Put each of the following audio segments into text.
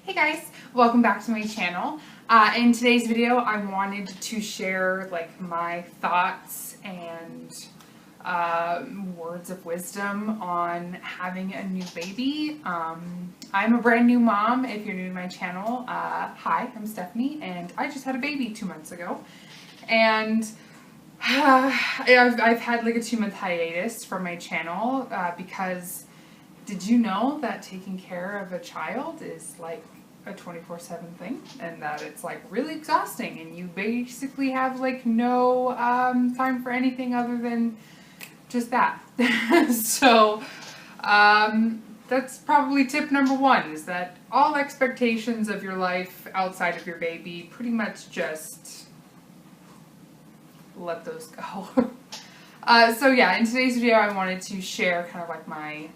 Hey guys, welcome back to my channel. In today's video, I wanted to share my thoughts and words of wisdom on having a new baby. I'm a brand new mom. If you're new to my channel, hi, I'm Stephanie, and I just had a baby 2 months ago. And I've had like a 2-month hiatus from my channel because did you know that taking care of a child is like a 24/7 thing, and that it's like really exhausting, and you basically have like no time for anything other than just that. So that's probably tip number one, is that all expectations of your life outside of your baby, pretty much just let those go. So yeah, in today's video I wanted to share kind of like my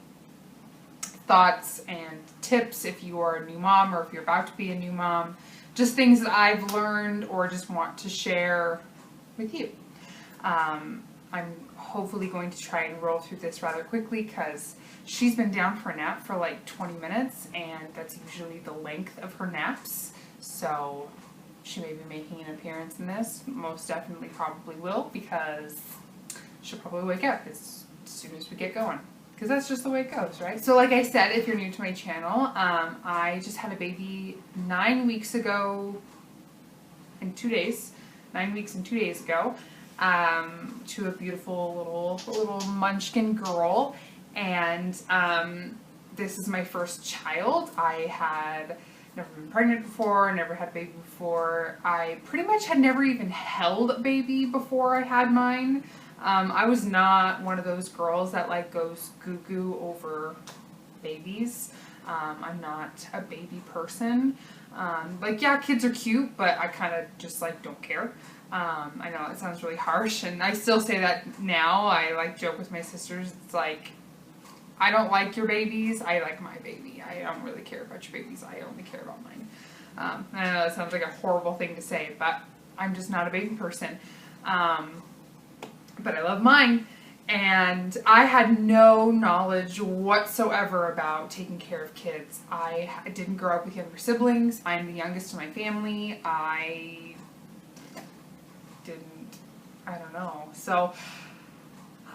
thoughts and tips if you are a new mom or if you're about to be a new mom, just things that I've learned or just want to share with you. I'm hopefully going to try and roll through this rather quickly because she's been down for a nap for like 20 minutes, and that's usually the length of her naps, so she may be making an appearance in this. Most definitely probably will, because she'll probably wake up as soon as we get going. Because that's just the way it goes, right? So like I said, if you're new to my channel, I just had a baby 9 weeks ago in 2 days. 9 weeks and 2 days ago. To a beautiful little munchkin girl. And this is my first child. I had never been pregnant before, never had a baby before. I pretty much had never even held a baby before I had mine. I was not one of those girls that like goes goo-goo over babies. I'm not a baby person. Like, yeah, kids are cute, but I kind of just like don't care. I know it sounds really harsh, and I still say that now. I like joke with my sisters. It's like, I don't like your babies. I like my baby. I don't really care about your babies. I only care about mine. I know that sounds like a horrible thing to say, but I'm just not a baby person. But I love mine, and I had no knowledge whatsoever about taking care of kids. I didn't grow up with younger siblings. I'm the youngest in my family. I don't know. So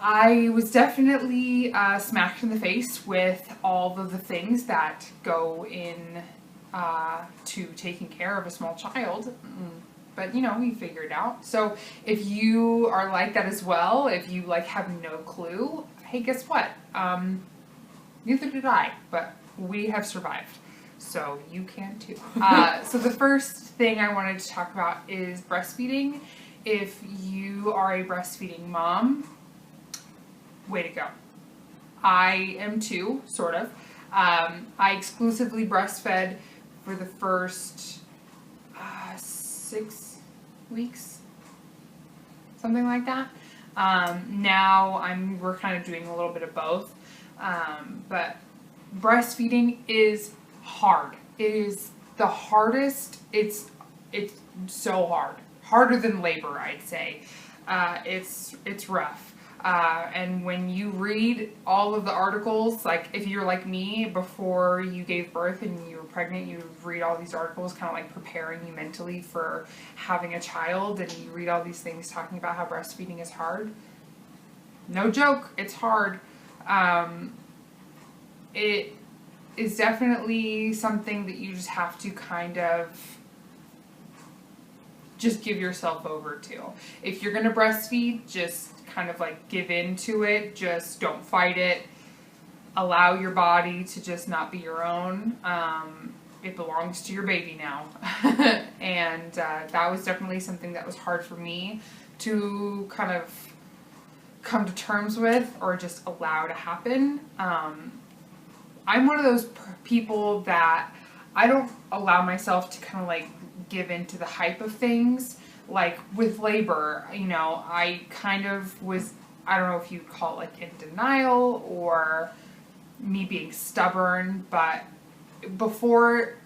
I was definitely smacked in the face with all of the things that go in to taking care of a small child. But, you know, you figure it out. So if you are like that as well, if you like have no clue, hey, guess what? Neither did I, but we have survived. So you can too. So the first thing I wanted to talk about is breastfeeding. If you are a breastfeeding mom, way to go. I am too, sort of. I exclusively breastfed for the first 6 weeks, something like that. Now we're kind of doing a little bit of both, but breastfeeding is hard. It is the hardest. It's so hard, harder than labor, I'd say. It's rough. And when you read all of the articles, like if you're like me, before you gave birth and you were pregnant, you read all these articles kind of like preparing you mentally for having a child, and you read all these things talking about how breastfeeding is hard. No joke, it's hard. It is definitely something that you just have to kind of just give yourself over to. If you're going to breastfeed, just kind of like give into it. Just don't fight it. Allow your body to just not be your own. It belongs to your baby now. And that was definitely something that was hard for me to kind of come to terms with or just allow to happen. I'm one of those people that I don't allow myself to kind of like give into the hype of things. Like with labor, you know, I kind of was, I don't know if you'd call it like in denial or me being stubborn, but before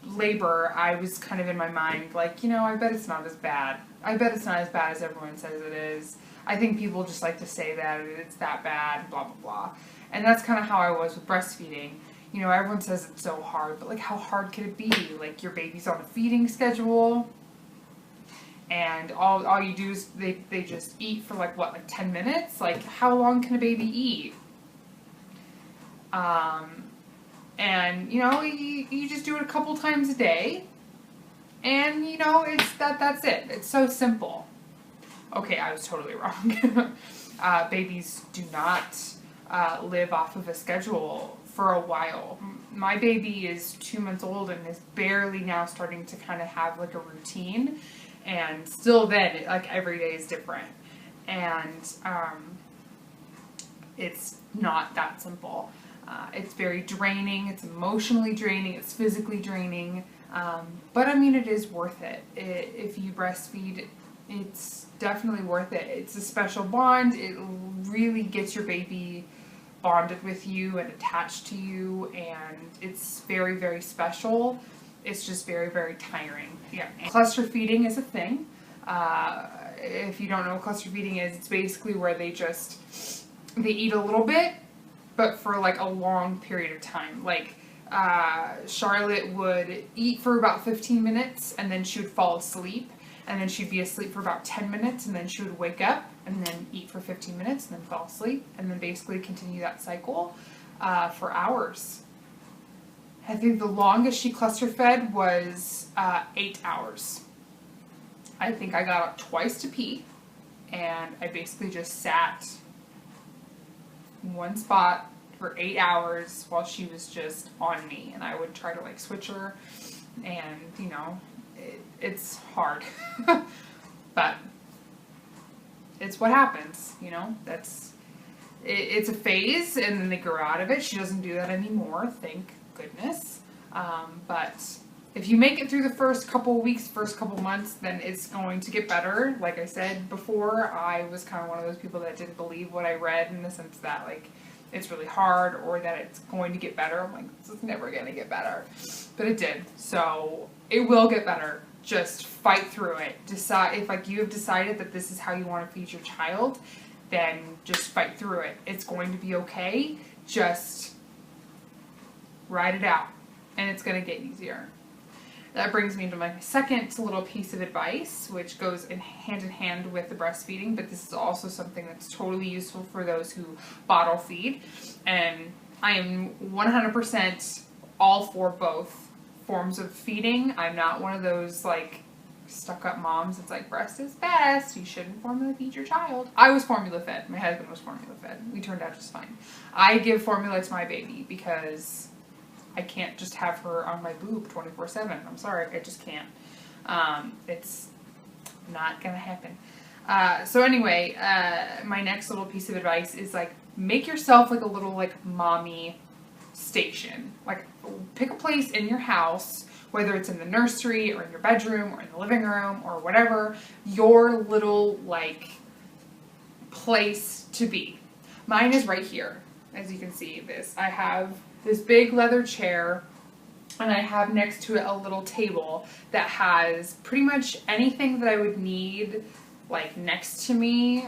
labor, I was kind of in my mind like, you know, I bet it's not as bad. I bet it's not as bad as everyone says it is. I think people just like to say that it's that bad, blah, blah, blah. And that's kind of how I was with breastfeeding. You know, everyone says it's so hard, but like how hard could it be? Like your baby's on a feeding schedule, and all you do is they just eat for like what, like 10 minutes? Like how long can a baby eat? And you know, you just do it a couple times a day, and you know, that's it. It's so simple. Okay, I was totally wrong. Babies do not live off of a schedule for a while. My baby is 2 months old and is barely now starting to kind of have like a routine, and still then, like every day is different, and it's not that simple. It's very draining, it's emotionally draining, it's physically draining, but I mean, it is worth it. If you breastfeed, it's definitely worth it. It's a special bond. It really gets your baby bonded with you and attached to you, and it's very, very special. It's just very, very tiring. Yeah. Cluster feeding is a thing. If you don't know what cluster feeding is, it's basically where they eat a little bit, but for like a long period of time. Like Charlotte would eat for about 15 minutes and then she would fall asleep, and then she'd be asleep for about 10 minutes, and then she would wake up and then eat for 15 minutes and then fall asleep, and then basically continue that cycle for hours. I think the longest she cluster fed was 8 hours. I think I got up twice to pee, and I basically just sat in one spot for 8 hours while she was just on me, and I would try to like switch her, and you know, it's hard, but it's what happens, you know. It's a phase, and then they grow out of it. She doesn't do that anymore, thank goodness. But if you make it through the first couple weeks, first couple months, then it's going to get better. Like I said before, I was kind of one of those people that didn't believe what I read, in the sense that like it's really hard or that it's going to get better. I'm like, this is never going to get better. But it did. So it will get better. Just fight through it. Decide if like you have decided that this is how you want to feed your child, then just fight through it. It's going to be okay. Just ride it out, and it's going to get easier. That brings me to my second little piece of advice, which goes in hand with the breastfeeding, but this is also something that's totally useful for those who bottle feed. And I am 100% all for both forms of feeding. I'm not one of those like stuck up moms that's like, breast is best, you shouldn't formula feed your child. I was formula fed. My husband was formula fed. We turned out just fine. I give formula to my baby because I can't just have her on my boob 24/7. I'm sorry, I just can't. It's not gonna happen. So anyway, my next little piece of advice is like, make yourself like a little like mommy station. Like, pick a place in your house, whether it's in the nursery or in your bedroom or in the living room or whatever, your little like place to be. Mine is right here. As you can see, I have this big leather chair, and I have next to it a little table that has pretty much anything that I would need like next to me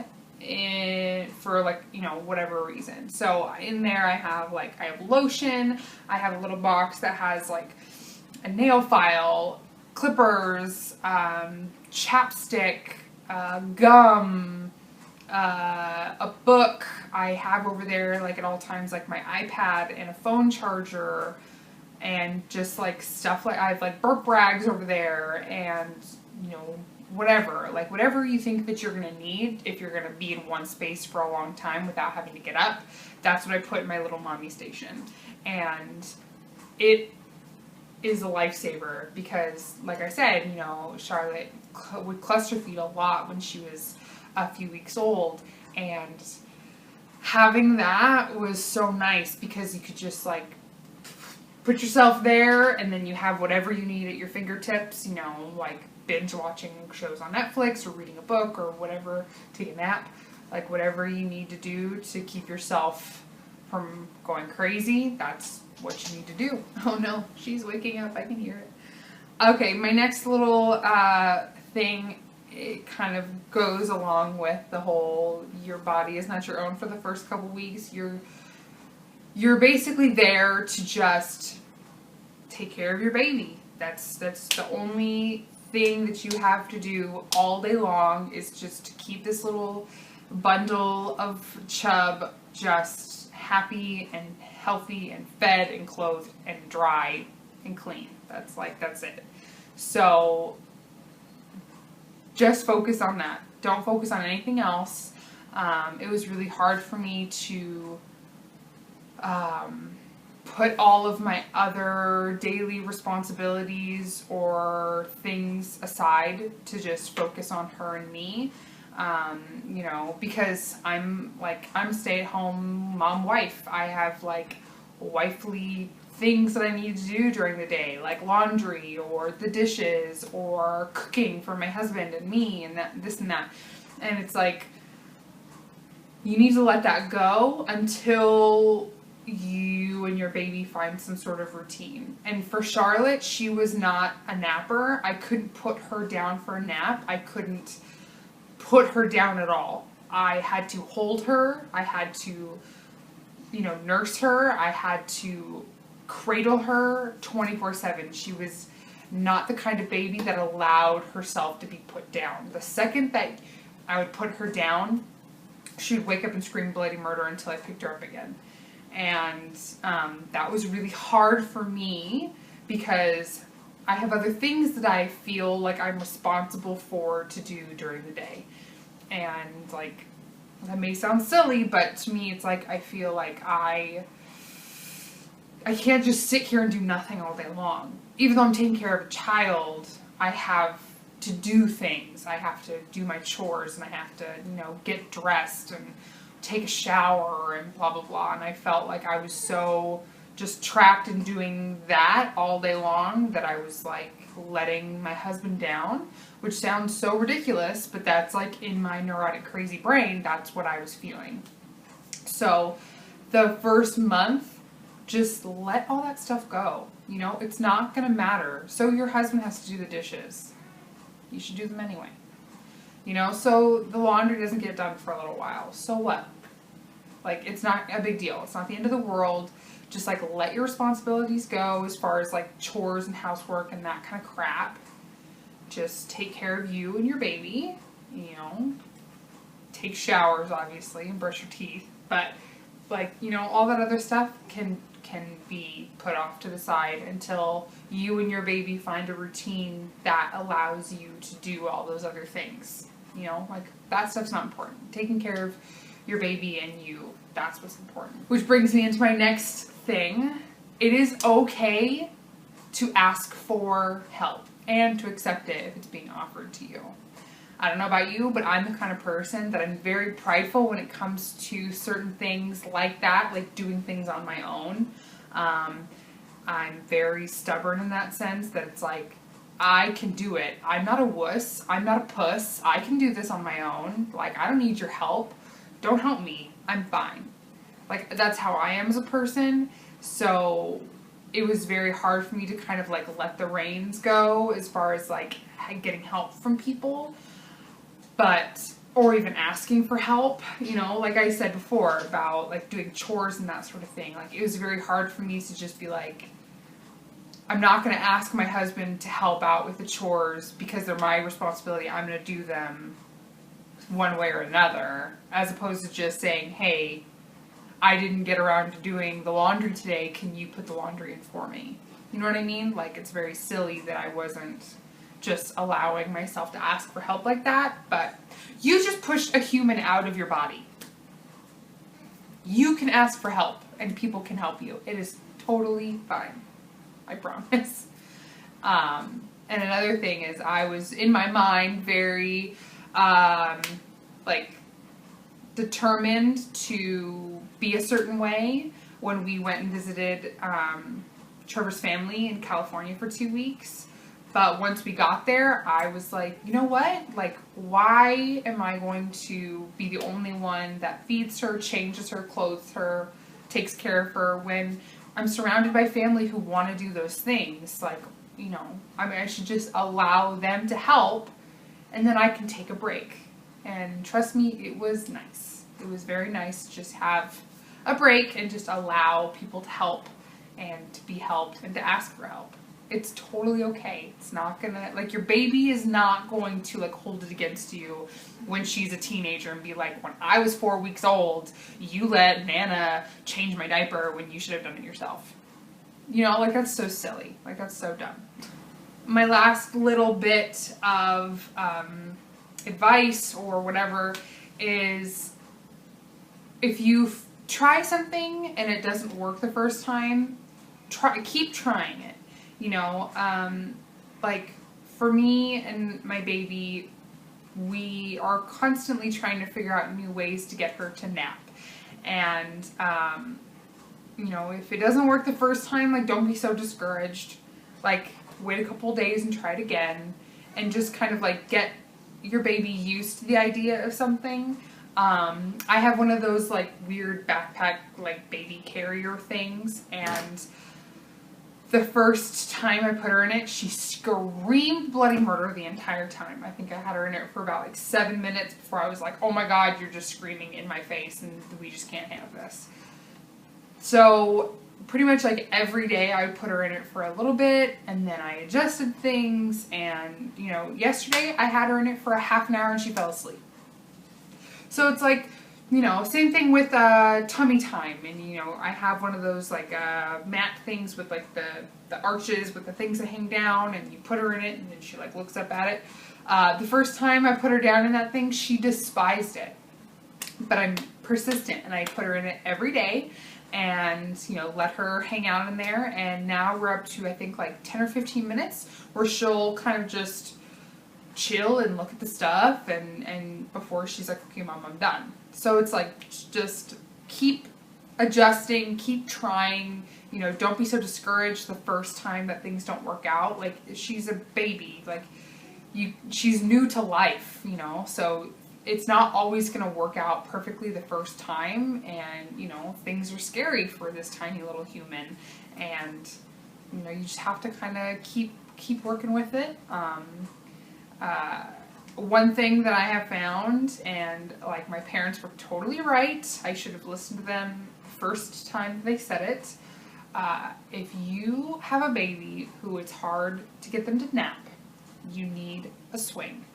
for like, you know, whatever reason. So in there I have lotion, I have a little box that has like a nail file, clippers, chapstick, gum, a book. I have over there like at all times like my iPad and a phone charger, and just like stuff like I have like burp rags over there, and you know, whatever you think that you're gonna need if you're gonna be in one space for a long time without having to get up. That's what I put in my little mommy station, and it is a lifesaver because, like I said, you know, Charlotte would cluster feed a lot when she was a few weeks old, and having that was so nice because you could just like put yourself there, and then you have whatever you need at your fingertips, you know, like binge watching shows on Netflix or reading a book or whatever, take a nap, like whatever you need to do to keep yourself from going crazy, that's what you need to do. Oh no, she's waking up, I can hear it. Okay, my next little thing, it kind of goes along with the whole your body is not your own for the first couple weeks. you're basically there to just take care of your baby. That's the only thing that you have to do all day long, is just to keep this little bundle of chub just happy and healthy and fed and clothed and dry and clean. That's it. So just focus on that. Don't focus on anything else. It was really hard for me to put all of my other daily responsibilities or things aside to just focus on her and me. Because I'm a stay-at-home mom wife. I have wifely things that I need to do during the day, like laundry or the dishes or cooking for my husband and me and this and that. And it's you need to let that go until you and your baby find some sort of routine. And for Charlotte, she was not a napper. I couldn't put her down for a nap. I couldn't put her down at all. I had to hold her. I had to, nurse her. I had to cradle her 24/7. She was not the kind of baby that allowed herself to be put down. The second that I would put her down, she would wake up and scream bloody murder until I picked her up again. And that was really hard for me because I have other things that I feel like I'm responsible for to do during the day. And that may sound silly, but to me it's I feel like I can't just sit here and do nothing all day long. Even though I'm taking care of a child, I have to do things. I have to do my chores and I have to, get dressed and take a shower and blah, blah, blah. And I felt like I was so just trapped in doing that all day long that I was letting my husband down, which sounds so ridiculous, but that's in my neurotic, crazy brain, that's what I was feeling. So the first month, just let all that stuff go. It's not going to matter. So your husband has to do the dishes. You should do them anyway. So the laundry doesn't get done for a little while. So what? It's not a big deal. It's not the end of the world. Just let your responsibilities go as far as chores and housework and that kind of crap. Just take care of you and your baby. Take showers obviously and brush your teeth. But all that other stuff can be put off to the side until you and your baby find a routine that allows you to do all those other things. That stuff's not important. Taking care of your baby and you, that's what's important. Which brings me into my next thing. It is okay to ask for help and to accept it if it's being offered to you. I don't know about you, but I'm the kind of person that I'm very prideful when it comes to certain things like that, like doing things on my own. I'm very stubborn in that sense that it's I can do it. I'm not a wuss. I'm not a puss. I can do this on my own. I don't need your help. Don't help me. I'm fine. That's how I am as a person. So it was very hard for me to kind of let the reins go as far as getting help from people. Or even asking for help, like I said before about doing chores and that sort of thing. It was very hard for me to just be I'm not going to ask my husband to help out with the chores because they're my responsibility. I'm going to do them one way or another, as opposed to just saying, hey, I didn't get around to doing the laundry today. Can you put the laundry in for me? You know what I mean? It's very silly that I wasn't just allowing myself to ask for help like that, but you just pushed a human out of your body. You can ask for help and people can help you. It is totally fine. I promise. And another thing is I was in my mind very determined to be a certain way when we went and visited Trevor's family in California for 2 weeks. But once we got there, I was you know what? Why am I going to be the only one that feeds her, changes her, clothes her, takes care of her when I'm surrounded by family who want to do those things? I should just allow them to help and then I can take a break. And trust me, it was nice. It was very nice to just have a break and just allow people to help and to be helped and to ask for help. It's totally okay. It's not gonna, like, your baby is not going to, like, hold it against you when she's a teenager and be like, when I was 4 weeks old, you let Nana change my diaper when you should have done it yourself. You know, like, that's so silly. Like, that's so dumb. My last little bit of advice or whatever is, if you try something and it doesn't work the first time, keep trying it. You know, like, for me and my baby, we are constantly trying to figure out new ways to get her to nap. And, you know, if it doesn't work the first time, like, don't be so discouraged. Like, wait a couple days and try it again. And just kind of, like, get your baby used to the idea of something. I have one of those, like, weird backpack, like, baby carrier things, and the first time I put her in it, she screamed bloody murder the entire time. I think I had her in it for about, like, 7 minutes before I was like, oh my god, you're just screaming in my face, and we just can't have this. So, pretty much, like, every day I would put her in it for a little bit, and then I adjusted things, and, you know, yesterday I had her in it for a half an hour and she fell asleep. So it's like, you know, same thing with tummy time, and, you know, I have one of those, like, mat things with, like, the arches with the things that hang down, and you put her in it, and then she, like, looks up at it. The first time I put her down in that thing, she despised it. But I'm persistent, and I put her in it every day, and, you know, let her hang out in there, and now we're up to, I think, like, 10 or 15 minutes, where she'll kind of just chill and look at the stuff, and before she's like, okay, Mom, I'm done. So it's like, just keep adjusting, keep trying, you know, don't be so discouraged the first time that things don't work out. Like, she's a baby, like, she's new to life, you know, so it's not always going to work out perfectly the first time, and, you know, things are scary for this tiny little human, and, you know, you just have to kind of keep working with it. One thing that I have found, and, like, my parents were totally right, I should have listened to them the first time they said it, if you have a baby who it's hard to get them to nap, you need a swing.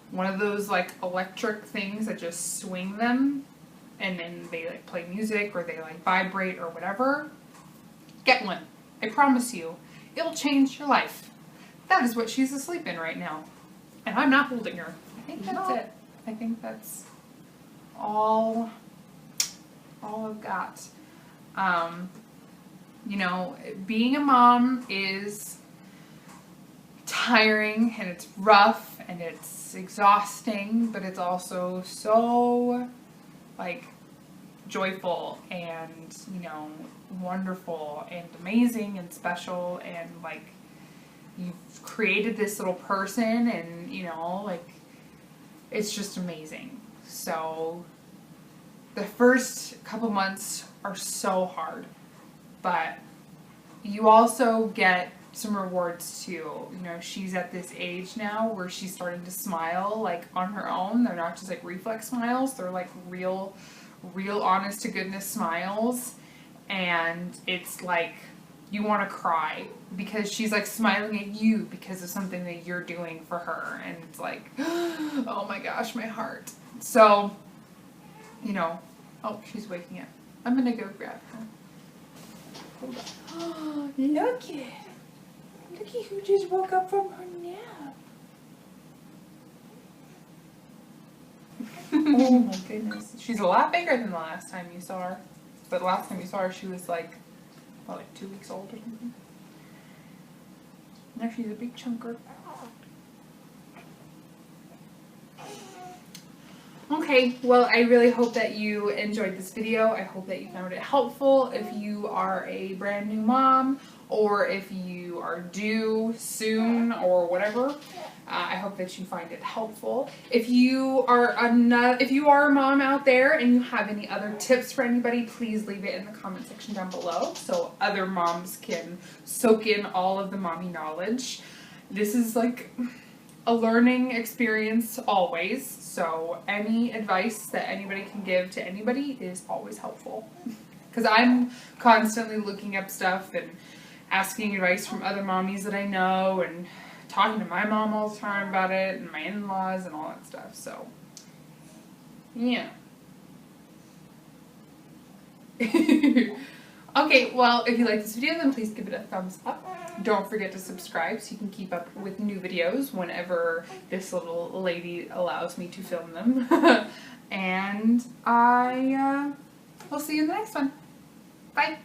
One of those, like, electric things that just swing them, and then they, like, play music, or they, like, vibrate, or whatever. Get one. I promise you, it'll change your life. That is what she's asleep in right now. And I'm not holding her. I think that's it. I think that's all I've got. You know, being a mom is tiring, and it's rough, and it's exhausting, but it's also so, like, joyful, and, you know, wonderful, and amazing, and special, and, like, you've created this little person, and, you know, like, it's just amazing. So, the first couple months are so hard, but you also get some rewards too. You know, she's at this age now where she's starting to smile, like, on her own. They're not just, like, reflex smiles, they're, like, real honest to goodness smiles, and it's like, you want to cry, because she's, like, smiling at you because of something that you're doing for her, and it's like, oh my gosh, my heart. So, you know, oh, she's waking up. I'm gonna go grab her. Hold on. Looky who just woke up from her nap. Oh my goodness. She's a lot bigger than the last time you saw her. But the last time you saw her, she was, like, what, like 2 weeks old or something? Now she's a big chunker. Okay, well, I really hope that you enjoyed this video. I hope that you found it helpful. If you are a brand new mom, or if you are due soon, or whatever, I hope that you find it helpful. If you are a mom out there and you have any other tips for anybody, please leave it in the comment section down below so other moms can soak in all of the mommy knowledge. This is, like, a learning experience always, so any advice that anybody can give to anybody is always helpful. Because I'm constantly looking up stuff and asking advice from other mommies that I know and talking to my mom all the time about it and my in-laws and all that stuff, so yeah. Okay, well, if you like this video, then please give it a thumbs up. Don't forget to subscribe so you can keep up with new videos whenever this little lady allows me to film them. And I will see you in the next one. Bye!